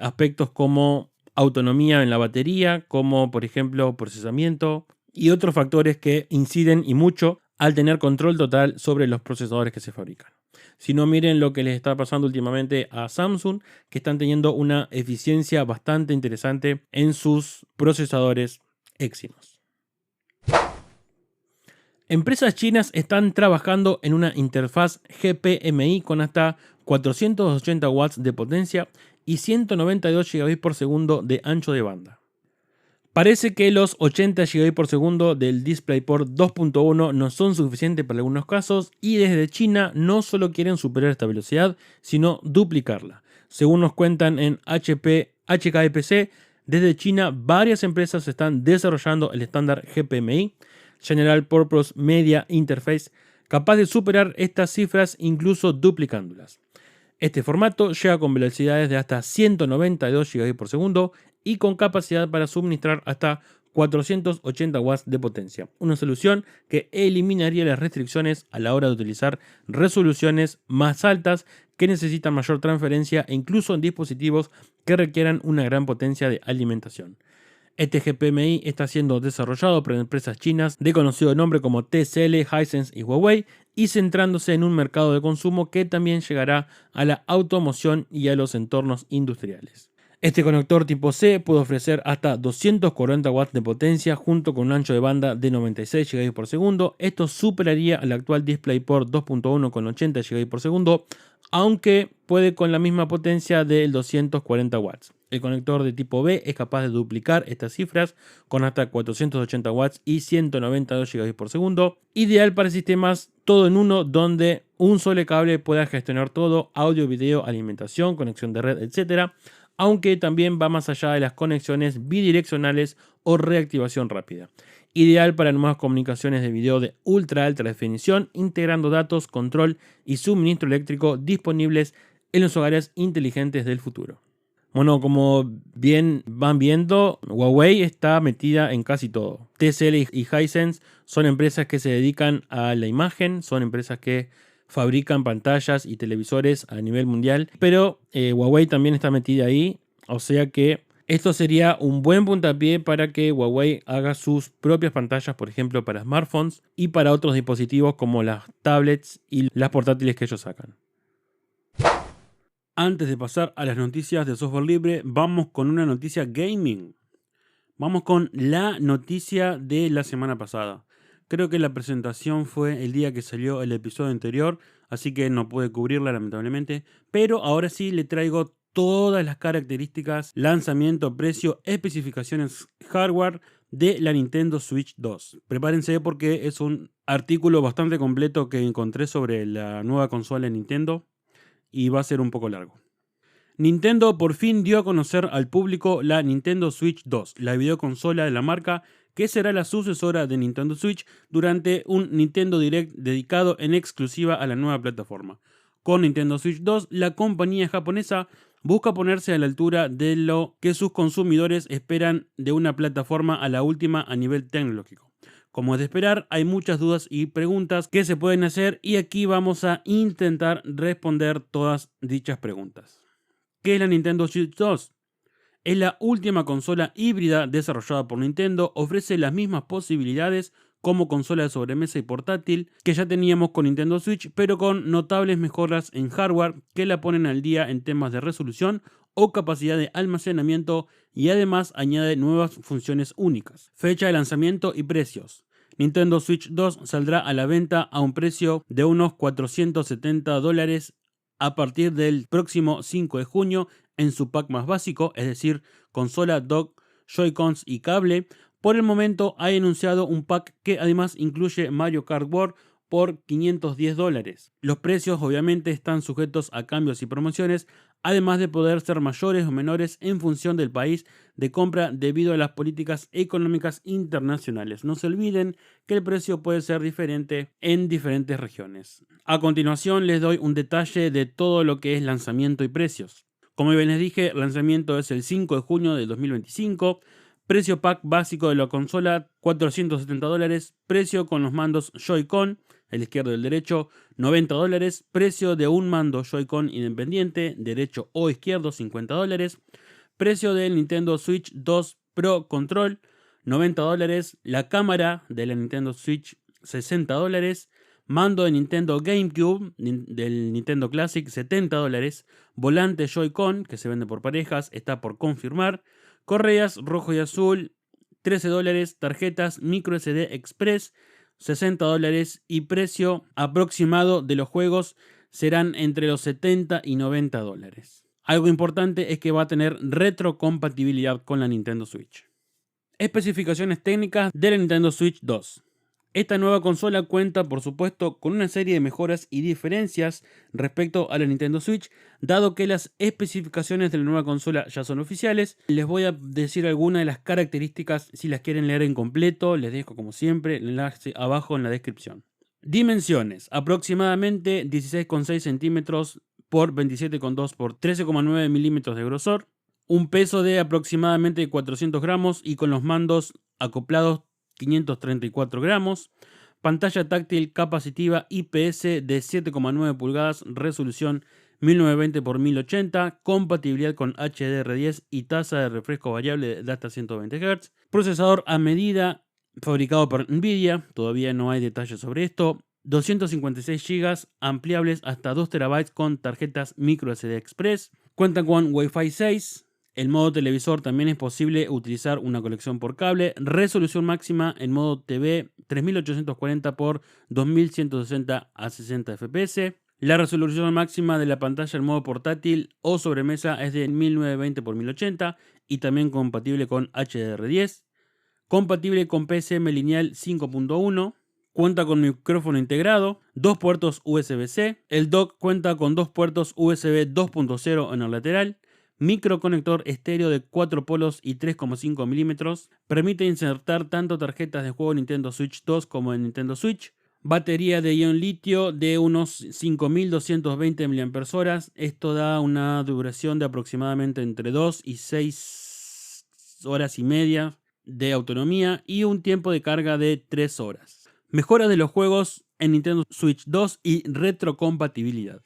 aspectos como autonomía en la batería, como por ejemplo procesamiento y otros factores que inciden y mucho al tener control total sobre los procesadores que se fabrican. Si no, miren lo que les está pasando últimamente a Samsung, que están teniendo una eficiencia bastante interesante en sus procesadores Exynos. Empresas chinas están trabajando en una interfaz GPMI con hasta 480 watts de potencia y 192 GB por segundo de ancho de banda. Parece que los 80 GB por segundo del DisplayPort 2.1 no son suficientes para algunos casos y desde China no solo quieren superar esta velocidad, sino duplicarla. Según nos cuentan en HKEPC, desde China varias empresas están desarrollando el estándar GPMI, General Purpose Media Interface, capaz de superar estas cifras incluso duplicándolas. Este formato llega con velocidades de hasta 192 GB por segundo y con capacidad para suministrar hasta 480 watts de potencia. Una solución que eliminaría las restricciones a la hora de utilizar resoluciones más altas que necesitan mayor transferencia e incluso en dispositivos que requieran una gran potencia de alimentación. Este GPMI está siendo desarrollado por empresas chinas de conocido nombre como TCL, Hisense y Huawei y centrándose en un mercado de consumo que también llegará a la automoción y a los entornos industriales. Este conector tipo C puede ofrecer hasta 240 watts de potencia junto con un ancho de banda de 96 GB por segundo. Esto superaría al actual DisplayPort 2.1 con 80 GB por segundo, aunque puede con la misma potencia del 240 watts. El conector de tipo B es capaz de duplicar estas cifras con hasta 480 watts y 192 GB por segundo. Ideal para sistemas todo en uno donde un solo cable pueda gestionar todo: audio, video, alimentación, conexión de red, etc. Aunque también va más allá de las conexiones bidireccionales o reactivación rápida. Ideal para nuevas comunicaciones de video de ultra alta definición, integrando datos, control y suministro eléctrico disponibles en los hogares inteligentes del futuro. Bueno, como bien van viendo, Huawei está metida en casi todo. TCL y Hisense son empresas que se dedican a la imagen, son empresas que fabrican pantallas y televisores a nivel mundial, pero Huawei también está metida ahí, o sea que esto sería un buen puntapié para que Huawei haga sus propias pantallas, por ejemplo, para smartphones y para otros dispositivos como las tablets y las portátiles que ellos sacan. Antes de pasar a las noticias de software libre, vamos con una noticia gaming. Vamos con la noticia de la semana pasada. Creo que la presentación fue el día que salió el episodio anterior, así que no pude cubrirla lamentablemente. Pero ahora sí le traigo todas las características, lanzamiento, precio, especificaciones, hardware de la Nintendo Switch 2. Prepárense porque es un artículo bastante completo que encontré sobre la nueva consola de Nintendo y va a ser un poco largo. Nintendo por fin dio a conocer al público la Nintendo Switch 2, la videoconsola de la marca que será la sucesora de Nintendo Switch durante un Nintendo Direct dedicado en exclusiva a la nueva plataforma. Con Nintendo Switch 2, la compañía japonesa busca ponerse a la altura de lo que sus consumidores esperan de una plataforma a la última a nivel tecnológico. Como es de esperar, hay muchas dudas y preguntas que se pueden hacer y aquí vamos a intentar responder todas dichas preguntas. ¿Qué es la Nintendo Switch 2? Es la última consola híbrida desarrollada por Nintendo, ofrece las mismas posibilidades como consola de sobremesa y portátil que ya teníamos con Nintendo Switch, pero con notables mejoras en hardware que la ponen al día en temas de resolución o capacidad de almacenamiento y además añade nuevas funciones únicas. Fecha de lanzamiento y precios. Nintendo Switch 2 saldrá a la venta a un precio de unos $470 a partir del próximo 5 de junio en su pack más básico, es decir, consola, dock, Joy-Cons y cable. Por el momento hay anunciado un pack que además incluye Mario Kart World por $510. Los precios obviamente están sujetos a cambios y promociones, además de poder ser mayores o menores en función del país de compra debido a las políticas económicas internacionales. No se olviden que el precio puede ser diferente en diferentes regiones. A continuación les doy un detalle de todo lo que es lanzamiento y precios. Como bien les dije, el lanzamiento es el 5 de junio de 2025. Precio pack básico de la consola, $470. Precio con los mandos Joy-Con, el izquierdo y el derecho, $90. Precio de un mando Joy-Con independiente, derecho o izquierdo, $50. Precio del Nintendo Switch 2 Pro Control, $90. La cámara de la Nintendo Switch, $60. Mando de Nintendo GameCube del Nintendo Classic, $70. Volante Joy-Con, que se vende por parejas, está por confirmar. Correas rojo y azul, $13. Tarjetas microSD Express, $60. Y precio aproximado de los juegos serán entre los $70 y $90. Algo importante es que va a tener retrocompatibilidad con la Nintendo Switch. Especificaciones técnicas de la Nintendo Switch 2. Esta nueva consola cuenta, por supuesto, con una serie de mejoras y diferencias respecto a la Nintendo Switch, dado que las especificaciones de la nueva consola ya son oficiales. Les voy a decir algunas de las características, si las quieren leer en completo, les dejo como siempre el enlace abajo en la descripción. Dimensiones, aproximadamente 16,6 centímetros por 27,2 por 13,9 milímetros de grosor. Un peso de aproximadamente 400 gramos y con los mandos acoplados 534 gramos, pantalla táctil capacitiva IPS de 7,9 pulgadas, resolución 1920 x 1080, compatibilidad con HDR10 y tasa de refresco variable de hasta 120 Hz, procesador a medida fabricado por Nvidia, todavía no hay detalles sobre esto, 256 GB ampliables hasta 2 TB con tarjetas microSD Express, cuenta con Wi-Fi 6, el modo televisor también es posible utilizar una conexión por cable, resolución máxima en modo TV 3840 x 2160 a 60 fps, la resolución máxima de la pantalla en modo portátil o sobremesa es de 1920 x 1080 y también compatible con HDR10, compatible con PSM lineal 5.1, cuenta con micrófono integrado, 2 puertos USB-C, el dock cuenta con 2 puertos USB 2.0 en el lateral, microconector estéreo de 4 polos y 3,5 milímetros, permite insertar tanto tarjetas de juego Nintendo Switch 2 como de Nintendo Switch, batería de ion litio de unos 5220 mAh, esto da una duración de aproximadamente entre 2 y 6 horas y media de autonomía y un tiempo de carga de 3 horas. Mejoras de los juegos en Nintendo Switch 2 y retrocompatibilidad.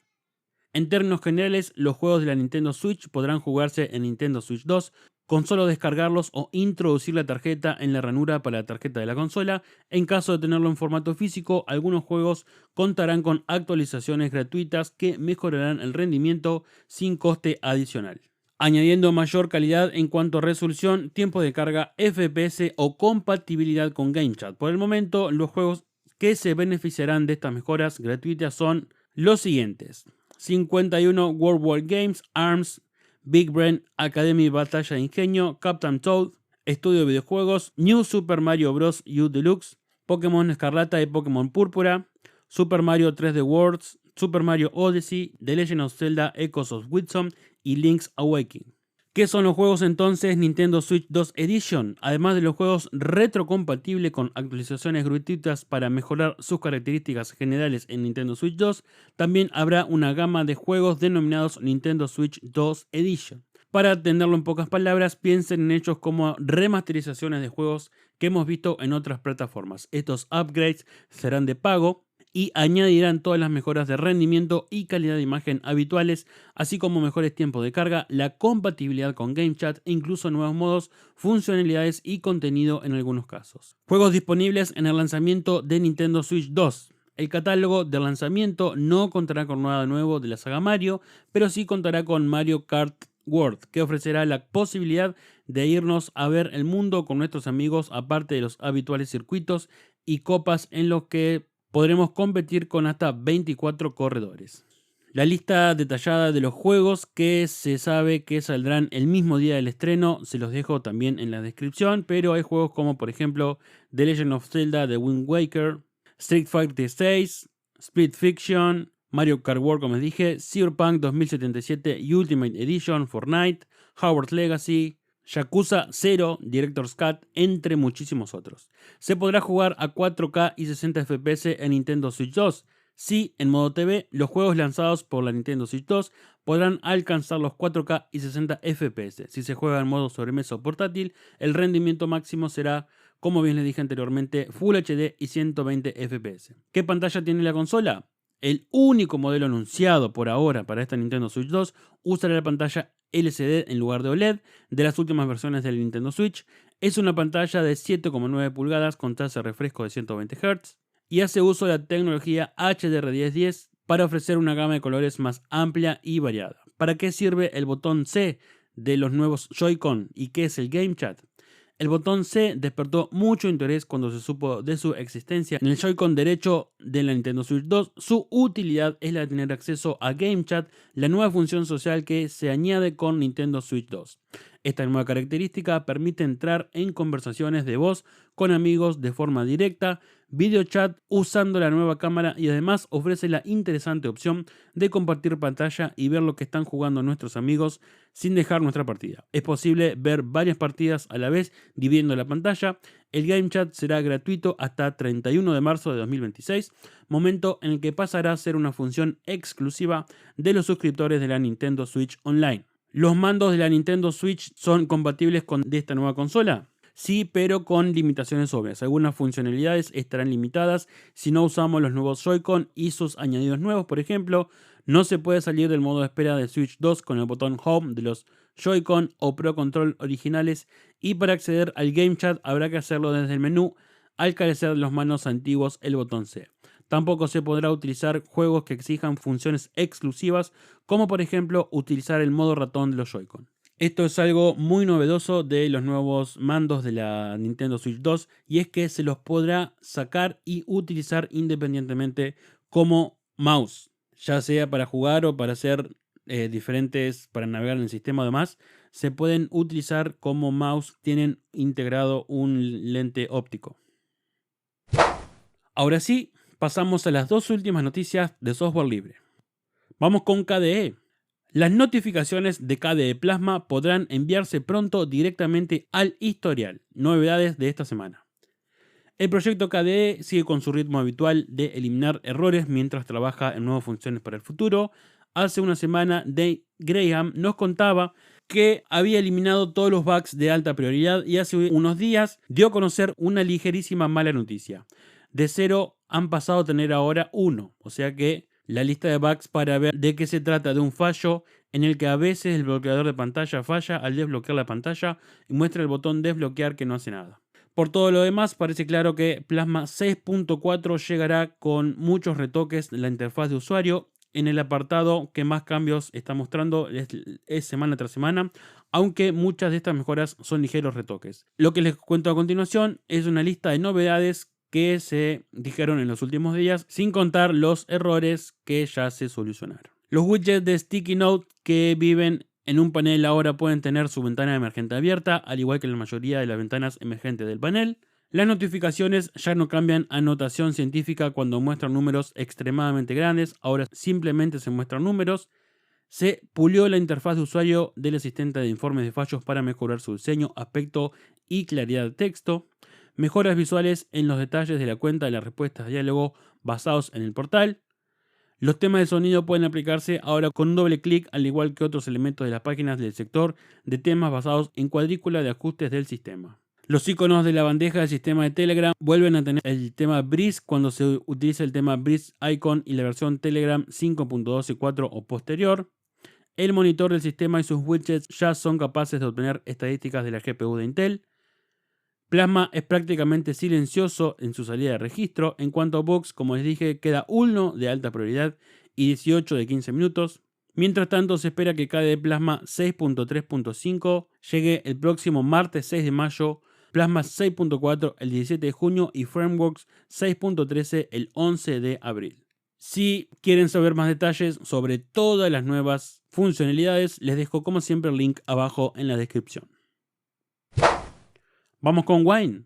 En términos generales, los juegos de la Nintendo Switch podrán jugarse en Nintendo Switch 2 con solo descargarlos o introducir la tarjeta en la ranura para la tarjeta de la consola. En caso de tenerlo en formato físico, algunos juegos contarán con actualizaciones gratuitas que mejorarán el rendimiento sin coste adicional, añadiendo mayor calidad en cuanto a resolución, tiempo de carga, FPS o compatibilidad con GameChat. Por el momento, los juegos que se beneficiarán de estas mejoras gratuitas son los siguientes: 51 World War Games, ARMS, Big Brain Academy Batalla de Ingenio, Captain Toad, Estudio de Videojuegos, New Super Mario Bros. U Deluxe, Pokémon Escarlata y Pokémon Púrpura, Super Mario 3D Worlds, Super Mario Odyssey, The Legend of Zelda Echoes of Wisdom y Link's Awakening. ¿Qué son los juegos entonces Nintendo Switch 2 Edition? Además de los juegos retrocompatibles con actualizaciones gratuitas para mejorar sus características generales en Nintendo Switch 2, también habrá una gama de juegos denominados Nintendo Switch 2 Edition. Para tenerlo en pocas palabras, piensen en hechos como remasterizaciones de juegos que hemos visto en otras plataformas. Estos upgrades serán de pago y añadirán todas las mejoras de rendimiento y calidad de imagen habituales, así como mejores tiempos de carga, la compatibilidad con GameChat e incluso nuevos modos, funcionalidades y contenido en algunos casos. Juegos disponibles en el lanzamiento de Nintendo Switch 2. El catálogo de lanzamiento no contará con nada nuevo de la saga Mario, pero sí contará con Mario Kart World, que ofrecerá la posibilidad de irnos a ver el mundo con nuestros amigos, aparte de los habituales circuitos y copas en los que podremos competir con hasta 24 corredores. La lista detallada de los juegos que se sabe que saldrán el mismo día del estreno se los dejo también en la descripción, pero hay juegos como por ejemplo The Legend of Zelda The Wind Waker, Street Fighter VI, Split Fiction, Mario Kart World, como les dije, Cyberpunk 2077 Ultimate Edition, Fortnite, Hogwarts Legacy, Yakuza 0, Director's Cut, entre muchísimos otros. Se podrá jugar a 4K y 60 FPS en Nintendo Switch 2. Sí, en modo TV, los juegos lanzados por la Nintendo Switch 2 podrán alcanzar los 4K y 60 FPS. Si se juega en modo sobremesa o portátil, el rendimiento máximo será, como bien les dije anteriormente, Full HD y 120 FPS. ¿Qué pantalla tiene la consola? El único modelo anunciado por ahora para esta Nintendo Switch 2 usará la pantalla LCD en lugar de OLED de las últimas versiones del Nintendo Switch. Es una pantalla de 7,9 pulgadas con tasa de refresco de 120 Hz y hace uso de la tecnología HDR1010 para ofrecer una gama de colores más amplia y variada. ¿Para qué sirve el botón C de los nuevos Joy-Con y qué es el Game Chat? El botón C despertó mucho interés cuando se supo de su existencia en el Joy-Con derecho de la Nintendo Switch 2. Su utilidad es la de tener acceso a Game Chat, la nueva función social que se añade con Nintendo Switch 2. Esta nueva característica permite entrar en conversaciones de voz con amigos de forma directa, video chat usando la nueva cámara y además ofrece la interesante opción de compartir pantalla y ver lo que están jugando nuestros amigos sin dejar nuestra partida. Es posible ver varias partidas a la vez dividiendo la pantalla. El Game Chat será gratuito hasta 31 de marzo de 2026, momento en el que pasará a ser una función exclusiva de los suscriptores de la Nintendo Switch Online. ¿Los mandos de la Nintendo Switch son compatibles con esta nueva consola? Sí, pero con limitaciones obvias. Algunas funcionalidades estarán limitadas si no usamos los nuevos Joy-Con y sus añadidos nuevos. Por ejemplo, no se puede salir del modo de espera de Switch 2 con el botón Home de los Joy-Con o Pro Control originales, y para acceder al Game Chat habrá que hacerlo desde el menú, al carecer de los manos antiguos el botón C. Tampoco se podrá utilizar juegos que exijan funciones exclusivas, como por ejemplo utilizar el modo ratón de los Joy-Con. Esto es algo muy novedoso de los nuevos mandos de la Nintendo Switch 2, y es que se los podrá sacar y utilizar independientemente como mouse, ya sea para jugar o para hacer diferentes, para navegar en el sistema. Además, se pueden utilizar como mouse, tienen integrado un lente óptico. Ahora sí, pasamos a las dos últimas noticias de software libre. Vamos con KDE. Las notificaciones de KDE Plasma podrán enviarse pronto directamente al historial. Novedades de esta semana. El proyecto KDE sigue con su ritmo habitual de eliminar errores mientras trabaja en nuevas funciones para el futuro. Hace una semana, Dave Graham nos contaba que había eliminado todos los bugs de alta prioridad, y hace unos días dio a conocer una ligerísima mala noticia. De 0 han pasado a tener ahora 1, o sea que la lista de bugs para ver de qué se trata de un fallo en el que a veces el bloqueador de pantalla falla al desbloquear la pantalla y muestra el botón desbloquear que no hace nada. Por todo lo demás, parece claro que Plasma 6.4 llegará con muchos retoques de la interfaz de usuario. En el apartado que más cambios está mostrando es semana tras semana, aunque muchas de estas mejoras son ligeros retoques. Lo que les cuento a continuación es una lista de novedades que se dijeron en los últimos días, sin contar los errores que ya se solucionaron. Los widgets de Sticky Note que viven en un panel ahora pueden tener su ventana emergente abierta, al igual que la mayoría de las ventanas emergentes del panel. Las notificaciones ya no cambian a notación científica cuando muestran números extremadamente grandes, ahora simplemente se muestran números. Se pulió la interfaz de usuario del asistente de informes de fallos para mejorar su diseño, aspecto y claridad de texto. Mejoras visuales en los detalles de la cuenta de las respuestas de diálogo basados en el portal. Los temas de sonido pueden aplicarse ahora con un doble clic, al igual que otros elementos de las páginas del sector de temas basados en cuadrícula de ajustes del sistema. Los iconos de la bandeja del sistema de Telegram vuelven a tener el tema Breeze cuando se utiliza el tema Breeze Icon y la versión Telegram 5.12.4 o posterior. El monitor del sistema y sus widgets ya son capaces de obtener estadísticas de la GPU de Intel. Plasma es prácticamente silencioso en su salida de registro. En cuanto a bugs, como les dije, queda 1 de alta prioridad y 18 de 15 minutos. Mientras tanto, se espera que KDE Plasma 6.3.5 llegue el próximo martes 6 de mayo, Plasma 6.4 el 17 de junio y Frameworks 6.13 el 11 de abril. Si quieren saber más detalles sobre todas las nuevas funcionalidades, les dejo como siempre el link abajo en la descripción. Vamos con Wine.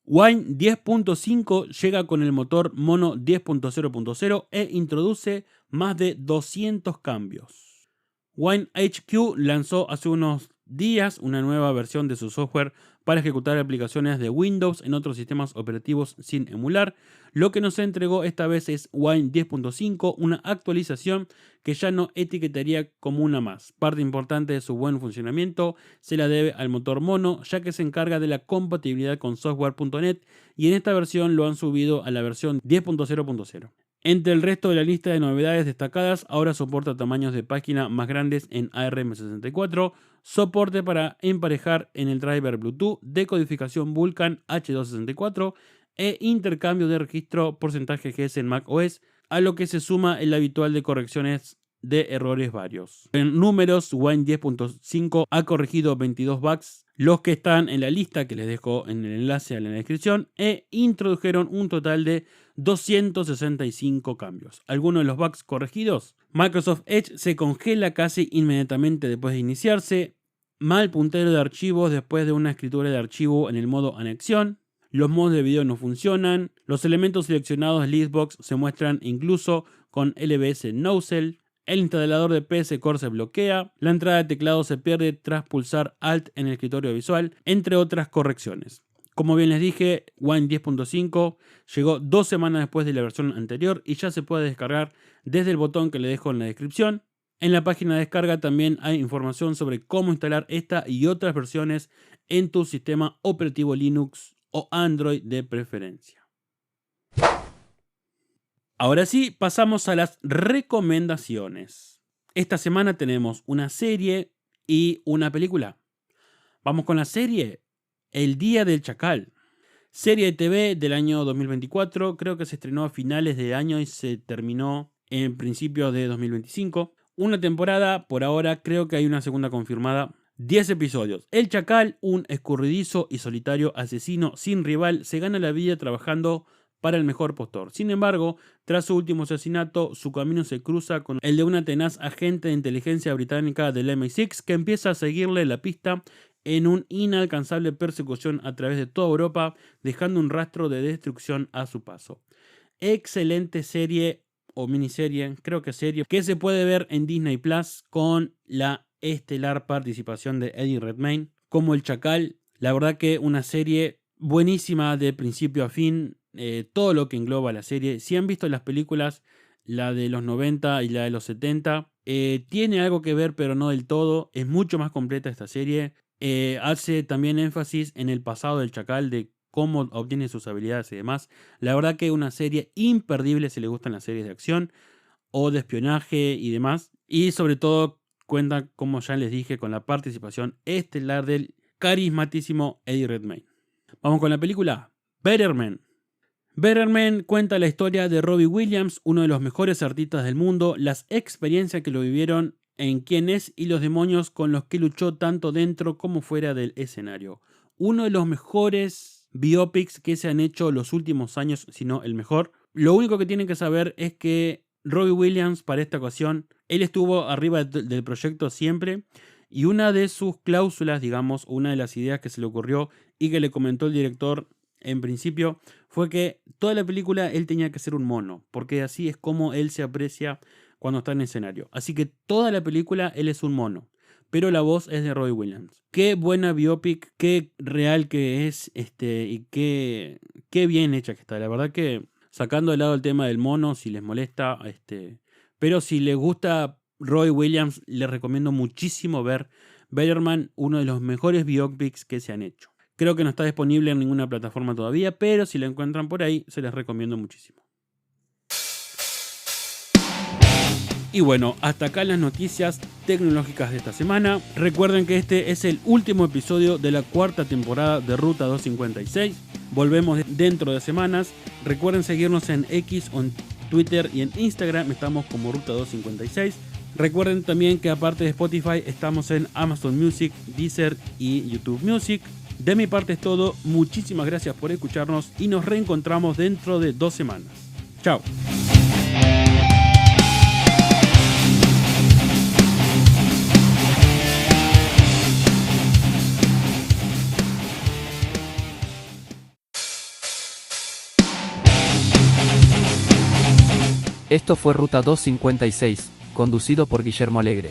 Wine 10.5 llega con el motor Mono 10.0.0 e introduce más de 200 cambios. Wine HQ lanzó hace unos días una nueva versión de su software para ejecutar aplicaciones de Windows en otros sistemas operativos sin emular. Lo que nos entregó esta vez es Wine 10.5, una actualización que ya no etiquetaría como una más. Parte importante de su buen funcionamiento se la debe al motor Mono, ya que se encarga de la compatibilidad con software.net, y en esta versión lo han subido a la versión 10.0.0. Entre el resto de la lista de novedades destacadas, ahora soporta tamaños de página más grandes en ARM64, soporte para emparejar en el driver Bluetooth, decodificación Vulkan H264 e intercambio de registro porcentaje GS en macOS, a lo que se suma el habitual de correcciones de errores varios. En números, Wine 10.5 ha corregido 22 bugs, los que están en la lista que les dejo en el enlace en la descripción, e introdujeron un total de 265 cambios. Algunos de los bugs corregidos: Microsoft Edge se congela casi inmediatamente después de iniciarse, mal puntero de archivos después de una escritura de archivo en el modo anexión, los modos de video no funcionan, los elementos seleccionados de Listbox se muestran incluso con LBS Nozzle, el instalador de PS Core se bloquea, la entrada de teclado se pierde tras pulsar Alt en el escritorio visual, entre otras correcciones. Como bien les dije, Wine 10.5 llegó 2 semanas después de la versión anterior y ya se puede descargar desde el botón que le dejo en la descripción. En la página de descarga también hay información sobre cómo instalar esta y otras versiones en tu sistema operativo Linux o Android de preferencia. Ahora sí, pasamos a las recomendaciones. Esta semana tenemos una serie y una película. Vamos con la serie, El Día del Chacal. Serie de TV del año 2024, creo que se estrenó a finales de año y se terminó en principios de 2025. Una temporada, por ahora creo que hay una segunda confirmada. 10 episodios. El Chacal, un escurridizo y solitario asesino sin rival, se gana la vida trabajando para el mejor postor. Sin embargo, tras su último asesinato, su camino se cruza con el de una tenaz agente de inteligencia británica del MI6 que empieza a seguirle la pista en una inalcanzable persecución a través de toda Europa, dejando un rastro de destrucción a su paso. Excelente serie o miniserie, creo que serie, que se puede ver en Disney Plus con la estelar participación de Eddie Redmayne como el Chacal. La verdad que una serie buenísima de principio a fin, todo lo que engloba la serie. Si han visto las películas, la de los 90 y la de los 70, tiene algo que ver pero no del todo. Es mucho más completa esta serie. Hace también énfasis en el pasado del Chacal, de cómo obtiene sus habilidades y demás. La verdad que una serie imperdible si le gustan las series de acción o de espionaje y demás. Y sobre todo cuenta, como ya les dije, con la participación estelar del carismatísimo Eddie Redmayne. Vamos con la película Better Man. Better Man cuenta la historia de Robbie Williams, uno de los mejores artistas del mundo, las experiencias que lo vivieron en quién es y los demonios con los que luchó tanto dentro como fuera del escenario. Uno de los mejores biopics que se han hecho los últimos años, si no el mejor. Lo único que tienen que saber es que Robbie Williams, para esta ocasión, él estuvo arriba del proyecto siempre, y una de sus cláusulas, digamos, una de las ideas que se le ocurrió y que le comentó el director en principio, fue que toda la película él tenía que ser un mono, porque así es como él se aprecia cuando está en escenario. Así que toda la película él es un mono, pero la voz es de Robbie Williams. Qué buena biopic, qué real que es, y qué bien hecha que está. La verdad que, sacando de lado el tema del mono, si les molesta, pero si les gusta Robbie Williams, les recomiendo muchísimo ver Better Man, uno de los mejores biopics que se han hecho. Creo que no está disponible en ninguna plataforma todavía, pero si la encuentran por ahí, se les recomiendo muchísimo. Y bueno, hasta acá las noticias tecnológicas de esta semana. Recuerden que este es el último episodio de la cuarta temporada de Ruta 256. Volvemos dentro de semanas. Recuerden seguirnos en X, en Twitter y en Instagram. Estamos como Ruta 256. Recuerden también que aparte de Spotify estamos en Amazon Music, Deezer y YouTube Music. De mi parte es todo. Muchísimas gracias por escucharnos y nos reencontramos dentro de 2 semanas. Chao. Esto fue Ruta 256, conducido por Guillermo Alegre.